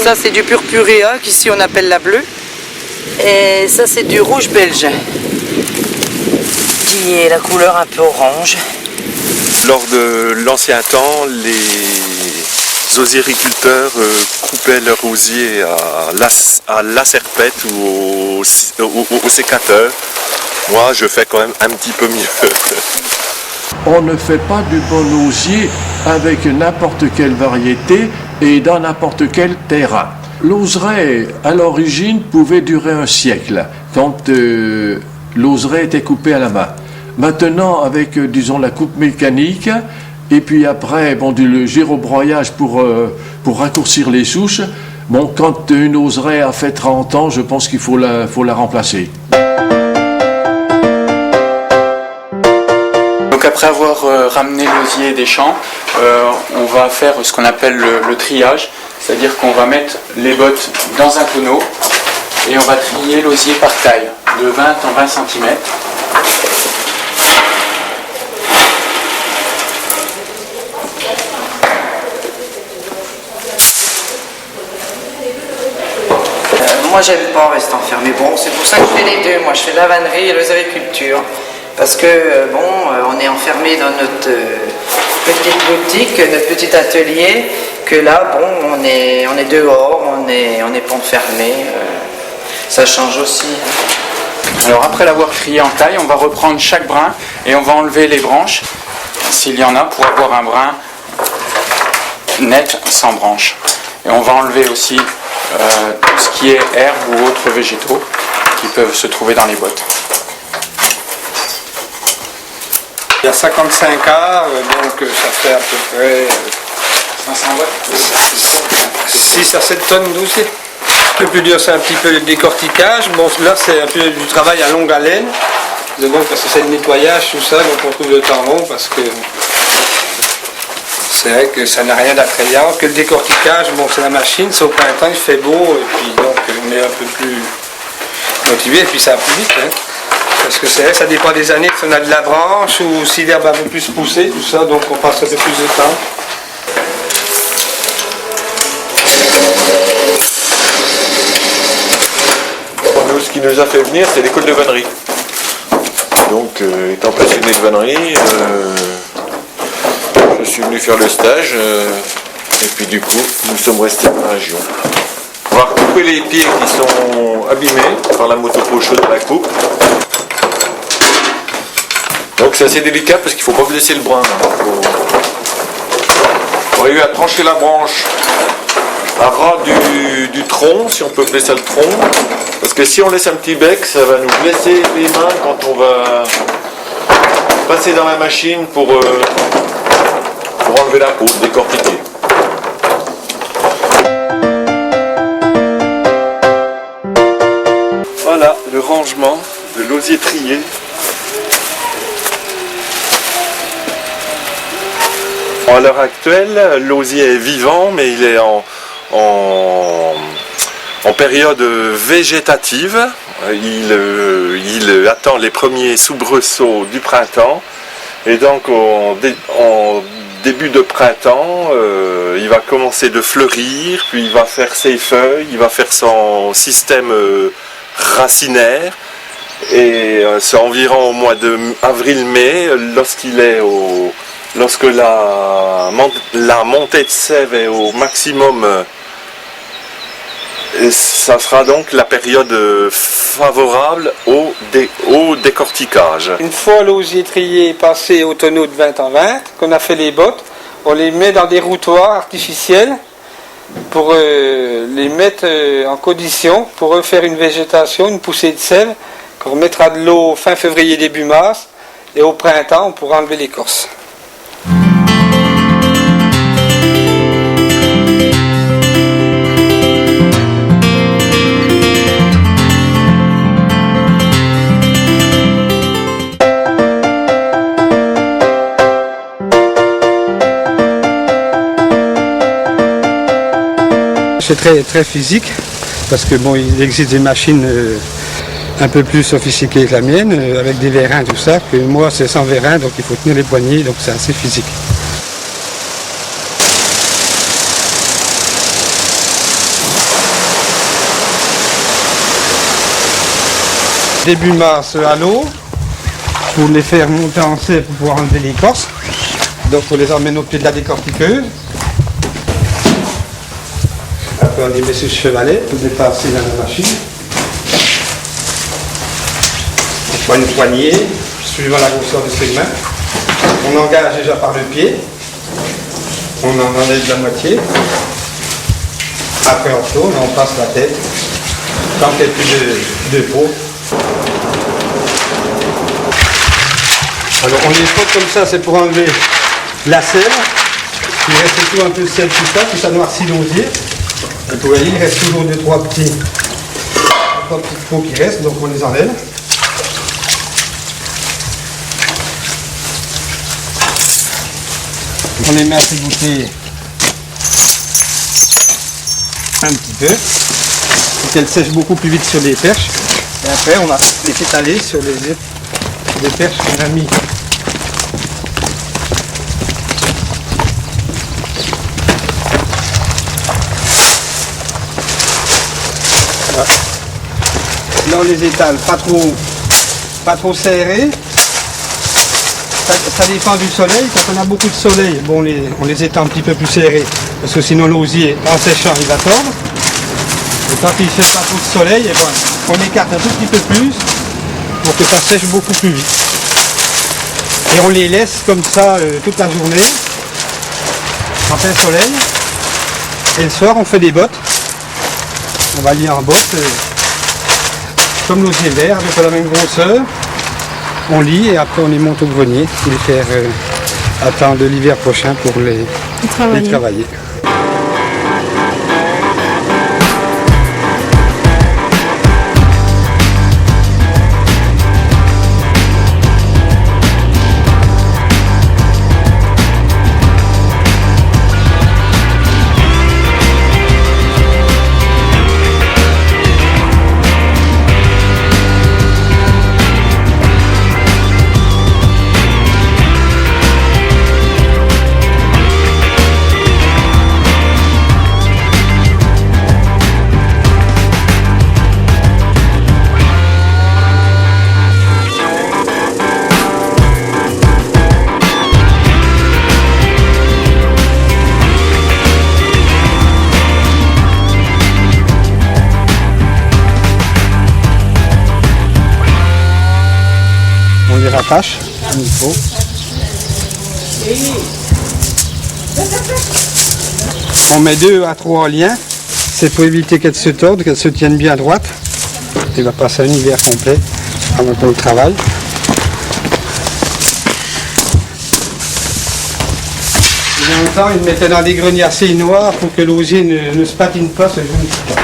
Ça c'est du purpurea qu'ici on appelle la bleue. Et ça c'est du rouge belge, qui est la couleur un peu orange. Lors de l'ancien temps, les osiericulteurs coupaient leur osier à la serpette ou au sécateur. Moi, je fais quand même un petit peu mieux. On ne fait pas du bon osier avec n'importe quelle variété et dans n'importe quel terrain. L'oseraie, à l'origine, pouvait durer un siècle, quand l'oseraie était coupée à la main. Maintenant, avec, disons, la coupe mécanique, et puis après, bon, le gyrobroyage pour raccourcir les souches, bon, quand une oseraie a fait 30 ans, je pense qu'il faut la remplacer. Donc après avoir ramené l'osier des champs, on va faire ce qu'on appelle le triage, c'est-à-dire qu'on va mettre les bottes dans un tonneau et on va trier l'osier par taille, de 20 en 20 cm. Moi j'aime pas rester enfermé. Bon, c'est pour ça que je fais les deux. Moi je fais la vannerie et l'osériculture. Parce que on est enfermé dans notre petite boutique, notre petit atelier, que là, bon, on est dehors, on est pas enfermé. Ça change aussi. Alors après l'avoir trié en taille, on va reprendre chaque brin et on va enlever les branches, s'il y en a, pour avoir un brin net, sans branches. Et on va enlever aussi tout ce qui est herbe ou autres végétaux qui peuvent se trouver dans les bottes. Il y a 55 A, donc ça fait à peu près 500 watts. 6 à 7 tonnes d'osier. Le plus dur, c'est un petit peu le décortiquage. Bon, là, c'est un peu du travail à longue haleine. Donc, parce que c'est le nettoyage, tout ça, donc on trouve le temps long parce que c'est vrai que ça n'a rien d'attrayant. Que le décortiquage, bon, c'est la machine, c'est au printemps, il fait beau, et puis donc on est un peu plus motivé, et puis ça va plus vite. Hein. Parce que c'est vrai, ça dépend des années, si on a de la branche ou si l'herbe a un peu plus poussé, tout ça, donc on passe un peu plus de temps. Nous, ce qui nous a fait venir, c'est l'école de vannerie. Donc, étant passionné de vannerie, je suis venu faire le stage, et puis du coup, nous sommes restés dans la région. On va recouper les pieds qui sont abîmés par la motopocheuse de la coupe. Donc c'est assez délicat parce qu'il ne faut pas blesser le brin. On a eu à trancher la branche à ras du tronc, si on peut appeler ça le tronc. Parce que si on laisse un petit bec, ça va nous blesser les mains quand on va passer dans la machine pour enlever la peau, décortiquer. Voilà le rangement de l'osier trié. À l'heure actuelle, l'osier est vivant, mais il est en période végétative. Il attend les premiers soubresauts du printemps. Et donc, en début de printemps, il va commencer de fleurir, puis il va faire ses feuilles, il va faire son système racinaire. Et c'est environ au mois d'avril-mai, lorsque la montée de sève est au maximum, ça sera donc la période favorable au décortiquage. Une fois l'osier trié passé au tonneau de 20 en 20, qu'on a fait les bottes, on les met dans des routoirs artificiels pour les mettre en condition pour refaire une végétation, une poussée de sève, qu'on remettra de l'eau fin février, début mars, et au printemps on pourra enlever l'écorce. C'est très physique parce que bon, il existe des machines un peu plus sophistiquées que la mienne, avec des vérins, tout ça, que moi c'est sans vérin, donc il faut tenir les poignées, donc c'est assez physique. début mars à l'eau pour les faire monter en serre pour pouvoir enlever l'écorce. Donc on les emmène au pied de la décortiqueuse. Après on les met sur le chevalet pour dépasser dans la machine. On prend une poignée, suivant la grosseur de ses mains. On engage déjà par le pied. On en enlève la moitié. Après on tourne, on passe la tête. Tant qu'il n'y a plus de peau. Alors on les frotte comme ça, c'est pour enlever la sève. Il reste toujours un peu de sel tout ça, puis ça noircit l'osier. Et vous voyez, il reste toujours 2-3 petites peaux qui restent, donc on les enlève. On les met à s'égoutter un petit peu, pour qu'elles sèchent beaucoup plus vite sur les perches. Et après, on va les étaler sur les perches qu'on a mis. Voilà. Là, on les étale pas trop serrés. Ça dépend du soleil. Quand on a beaucoup de soleil, bon, on les étend un petit peu plus serrés, parce que sinon l'osier, en séchant, il va tordre. Et quand il ne fait pas trop de soleil, et ben, on écarte un tout petit peu plus pour que ça sèche beaucoup plus vite. Et on les laisse comme ça toute la journée, en plein soleil. Et le soir, on fait des bottes. On va lier en bottes, comme l'osier vert, avec la même grosseur. On lie et après on les monte au grenier pour les faire attendre l'hiver prochain pour les travailler. On les rattache comme il faut. On met 2 à 3 en lien, c'est pour éviter qu'elles se tordent, qu'elles se tiennent bien à droite. Il va passer un hiver complet avant qu'on le travaille. Et en même temps, il mettait dans des greniers assez noirs pour que l'osier ne se patine pas ce jour.